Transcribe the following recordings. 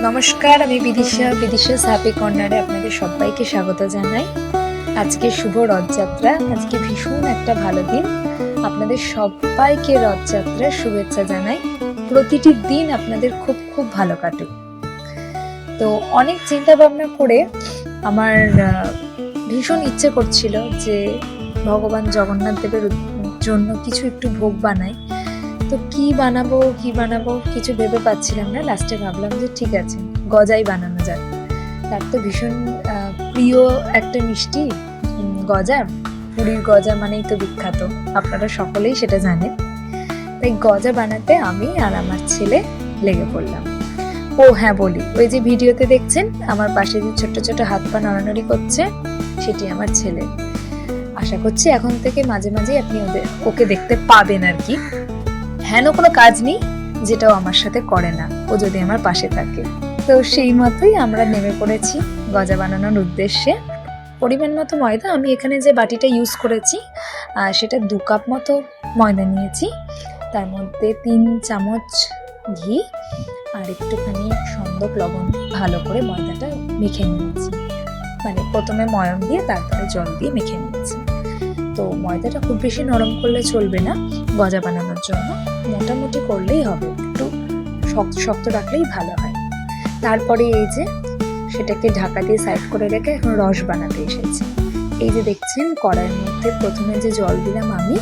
নমস্কার, আমি বিদিশাস হ্যাপি কর্নারে আপনাদের সবাইকে স্বাগত জানাই। আজকে শুভ রথযাত্রা, আজকে ভীষণ একটা ভালো দিন। আপনাদের সবাইকে রথযাত্রার শুভেচ্ছা জানাই। প্রতিটি দিন আপনাদের খুব খুব ভালো কাটুক। তো অনেক চিন্তা ভাবনা করে আমার ভীষণ ইচ্ছে করছিল যে ভগবান জগন্নাথ দেবের জন্য কিছু একটু ভোগ বানাই। তো কি বানাবো কিছু ভেবে পাচ্ছিলাম না। লাস্টে ভাবলাম যে ঠিক আছে, গজাই বানানো যাক। তার তো ভীষণ প্রিয় একটা মিষ্টি গজা। পুরীর গজা মানেই তো বিখ্যাত, আপনারা সকলেই সেটা জানেন। তাই গজা বানাতে আমি আর আমার ছেলে লেগে পড়লাম। ও হ্যাঁ বলি, ওই যে ভিডিওতে দেখছেন আমার পাশে যে ছোট ছোট হাত পা নড়ানড়ি করছে, সেটি আমার ছেলে। আশা করছি এখন থেকে মাঝে মাঝে আপনি ওকে দেখতে পাবেন আর কি। হেন কোনো কাজ নেই যেটাও আমার সাথে করে না, ও যদি আমার পাশে থাকে। তো সেই মতোই আমরা নেমে পড়েছি গজা বানানোর উদ্দেশ্যে। পরিমাণ মতো ময়দা, আমি এখানে যে বাটিটা ইউজ করেছি সেটা 2 কাপ মতো ময়দা নিয়েছি। তার মধ্যে 3 চামচ ঘি আর একটুখানি সন্দক লবণ ভালো করে ময়দাটা মেখে নিয়েছি। মানে প্রথমে ময়ম দিয়ে তারপরে জল দিয়ে মেখে নিয়েছি। তো ময়দাটা খুব বেশি নরম করলে চলবে না গজা বানানোর জন্য, মোটামুটি করলেই হবে, একটু শক্ত শক্ত রাখলেই ভালো হয়। তারপরে এই যে সেটাকে ঢাকা দিয়ে সাইড করে রেখে এখন রস বানাতে এসেছি। এই যে দেখছেন কড়াইয়ের মধ্যে প্রথমে যে জল দিলাম আমি,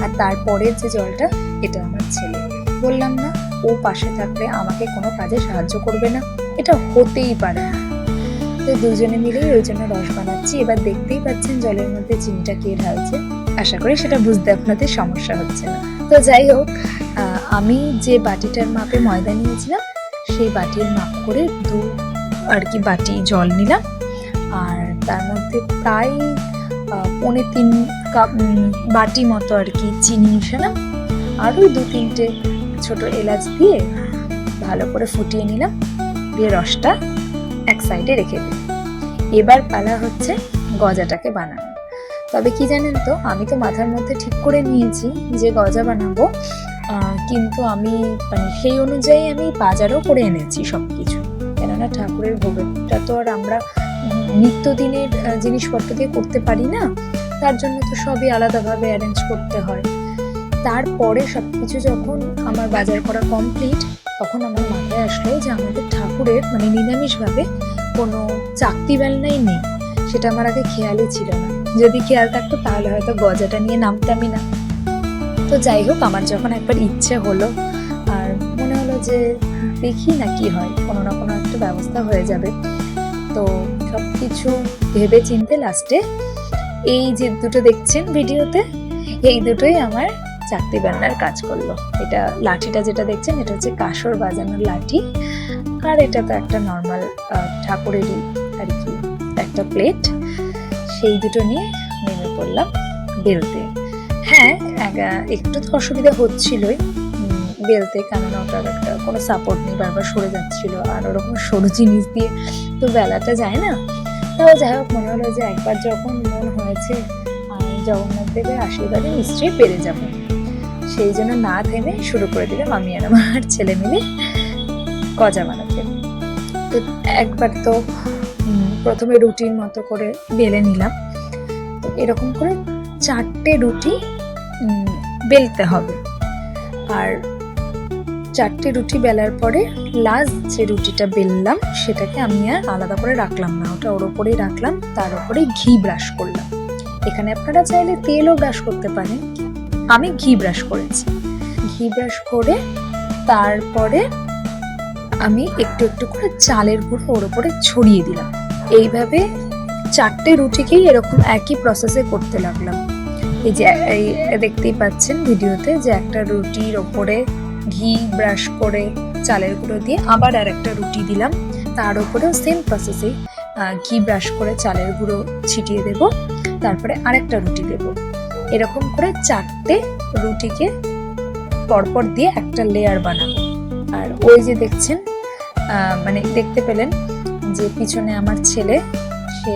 আর তারপরে যে জলটা এটা আমার ছেলে। বললাম না, ও পাশে থাকলে আমাকে কোনো কাজে সাহায্য করবে না, এটা হতেই পারে না। তো দুজনে মিলেই ওই জন্য রস বানাচ্ছি। এবার দেখতেই পাচ্ছেন জলের মধ্যে চিনিটা কে ঢালছে। আশা করি সেটা বুঝতে আপনাদের সমস্যা হচ্ছে না। তো যাই হোক, আমি যে বাটিটার মাপে ময়দা নিয়েছিলাম সেই বাটির মাপ করে 2 বাটি জল নিলাম। আর তার মধ্যে প্রায় 3.25 কাপ বাটি মতো চিনি মিশালাম। আর ওই 2-3টে ছোট এলাচ দিয়ে ভালো করে ফুটিয়ে নিলাম, দিয়ে রসটা এক সাইডে রেখে দিই। এবার পালা হচ্ছে গজাটাকে বানানো। তবে কি জানেন তো, আমি তো মাথার মধ্যে ঠিক করে নিয়েছি যে গজা বানাবো, কিন্তু আমি সেই অনুযায়ী আমি বাজারও করে এনেছি সবকিছু। কেননা ঠাকুরের ভোগটা তো আর আমরা নিত্যদিনের জিনিসপত্র দিয়ে করতে পারি না, তার জন্য তো সবই আলাদাভাবে অ্যারেঞ্জ করতে হয়। তারপরে সবকিছু যখন আমার বাজার করা কমপ্লিট, তখন আমার মাথায় আসলো যে আমাদের ঠাকুরের নিরামিষভাবে কোনো চাকতি বেলনাই নেই। সেটা আমার আগে খেয়ালই ছিল না। যদি খেয়াল থাকতো তাহলে হয়তো গজাটা নিয়ে নামতামই না। তো যাই হোক, আমার যখন একবার ইচ্ছে হলো আর মনে হলো যে দেখি না কি হয়, কোনো না কোনো একটা ব্যবস্থা হয়ে যাবে। তো সব কিছু ভেবে চিনতে লাস্টে এই যে দুটো দেখছেন ভিডিওতে, এই দুটোই আমার চাকতি বেলনার কাজ করলো। এটা লাঠিটা যেটা দেখছেন এটা হচ্ছে কাসর বাজানোর লাঠি, আর এটা তো একটা নর্মাল ঠাকুরেরই আর কি একটা প্লেট। সেই দুটো নিয়ে নেমে পড়লাম বেলতে। হ্যাঁ, একটু তো অসুবিধা হচ্ছিলই বেলতে, কেননা ওটার একটা কোনো সাপোর্ট নেই, বারবার সরে যাচ্ছিল। আর ওরকম সরু জিনিস দিয়ে তো বেলাটা যায় না। তাও যাই হোক, মনে হলো যে একবার যখন মন হয়েছে জগন্নাথ দেবের আশীর্বাদে নিশ্চয়ই পেরে যাবো, সেই জন্য না থেমে শুরু করে দিলাম আমি আর আমার ছেলে মিলে গজা বানাতে। তো একবার তো প্রথমে রুটির মতো করে বেলে নিলাম। তো এরকম করে 4টে রুটি বেলতে হবে। আর 4টে রুটি বেলার পরে লাস্ট যে রুটিটা বেললাম সেটাকে আমি আর আলাদা করে রাখলাম না, ওটা ওর ওপরেই রাখলাম। তার উপরে ঘি ব্রাশ করলাম। এখানে আপনারা চাইলে তেলও ব্রাশ করতে পারেন, আমি ঘি ব্রাশ করেছি। ঘি ব্রাশ করে তারপরে আমি একটু একটু করে চালের গুঁড়ো ওর উপরে ছড়িয়ে দিলাম। এইভাবে 4টে রুটিকেই এরকম একই প্রসেসে করতে লাগলাম। এই যে দেখতেই পাচ্ছেন ভিডিওতে যে একটা রুটির ওপরে ঘি ব্রাশ করে চালের গুঁড়ো দিয়ে আবার আর একটা রুটি দিলাম, তার উপরেও সেম প্রসেসে ঘি ব্রাশ করে চালের গুঁড়ো ছিটিয়ে দেব, তারপরে আরেকটা রুটি দেব। এরকম করে 4টে রুটিকে পরপর দিয়ে একটা লেয়ার বানাবো। আর ওই যে দেখছেন, দেখতে পেলেন যে পিছনে আমার ছেলে, সে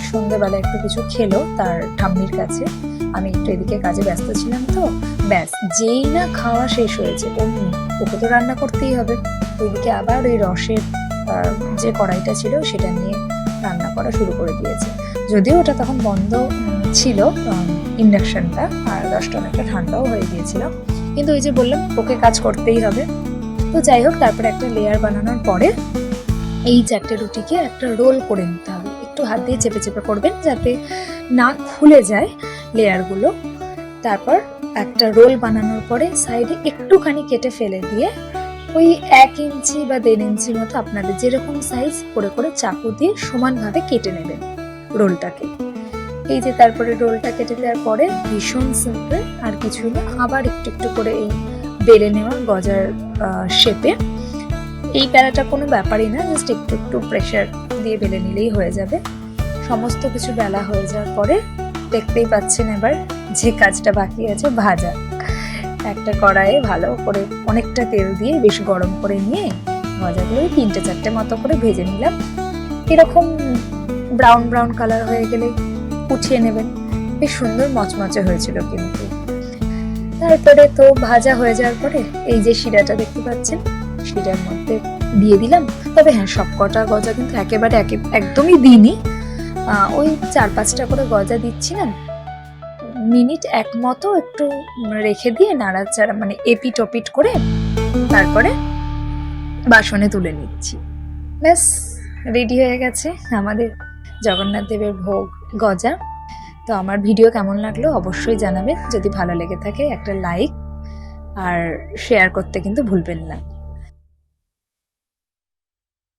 সন্ধ্যেবেলা একটু কিছু খেলো তার ঠাম্মির কাছে। আমি একটু এদিকে কাজে ব্যস্ত ছিলাম, তো ব্যাস যেই না খাওয়া শেষ হয়েছে ওকে তো রান্না করতেই হবে। ওইদিকে আবার ওই রসের যে কড়াইটা ছিল সেটা নিয়ে রান্না করা শুরু করে দিয়েছে। যদিও ওটা তখন বন্ধ ছিল ইন্ডাকশনটা, আর 10টা অনেকটা ঠান্ডাও হয়ে গিয়েছিল, কিন্তু ওই যে বললাম ওকে কাজ করতেই হবে। তো যাই হোক, তারপরে একটা লেয়ার বানানোর পরে এই 4টে রুটিকে একটা রোল করে নিতে হবে। একটু হাত দিয়ে চেপে চেপে করবেন যাতে না খুলে যায় লেয়ারগুলো। তারপর একটা রোল বানানোর পরে সাইডে একটুখানি কেটে ফেলে দিয়ে ওই 1 ইঞ্চি বা 1.5 ইঞ্চি মতো আপনাদের যেরকম সাইজ করে করে চাকু দিয়ে সমানভাবে কেটে নেবেন রোলটাকে। এই যে তারপরে রোলটা কেটে দেওয়ার পরে ভীষণ সিম্পল, আর কিছুই না, আবার একটু একটু করে এই বেলে নেওয়া গজার শেপে। এই প্যারাটা কোনো ব্যাপারই না, জাস্ট একটু একটু প্রেশার দিয়ে বেলে নিলেই হয়ে যাবে। সমস্ত কিছু বেলা হয়ে যাওয়ার পরে দেখতেই পাচ্ছেন এবার যে কাজটা বাকি আছে, ভাজা। একটা কড়াইয়ে ভালো করে অনেকটা তেল দিয়ে বেশ গরম করে নিয়ে ভাজাগুলো 3-4টে মতো করে ভেজে নিলাম। এরকম ব্রাউন ব্রাউন কালার হয়ে গেলে উঠিয়ে নেবেন। বেশ সুন্দর মচমচে হয়েছিল কিন্তু। তারপরে তো ভাজা হয়ে যাওয়ার পরে এই যে শিরাটা দেখতে পাচ্ছেন, শিরার মধ্যে দিয়ে দিলাম। তবে হ্যাঁ, সব কটা গজা কিন্তু একেবারে একদমই দিইনি, ওই 4-5টা করে গজা দিচ্ছিলাম। মিনিট 1 মতো একটু রেখে দিয়ে নাড়াচাড়া মানে এপিট ওপিট করে তারপরে বাসনে তুলে নিচ্ছি। ব্যাস রেডি হয়ে গেছে আমাদের জগন্নাথ দেবের ভোগ গজা। তো আমার ভিডিও কেমন লাগলো অবশ্যই জানাবেন। যদি ভালো লেগে থাকে একটা লাইক আর শেয়ার করতে কিন্তু ভুলবেন না।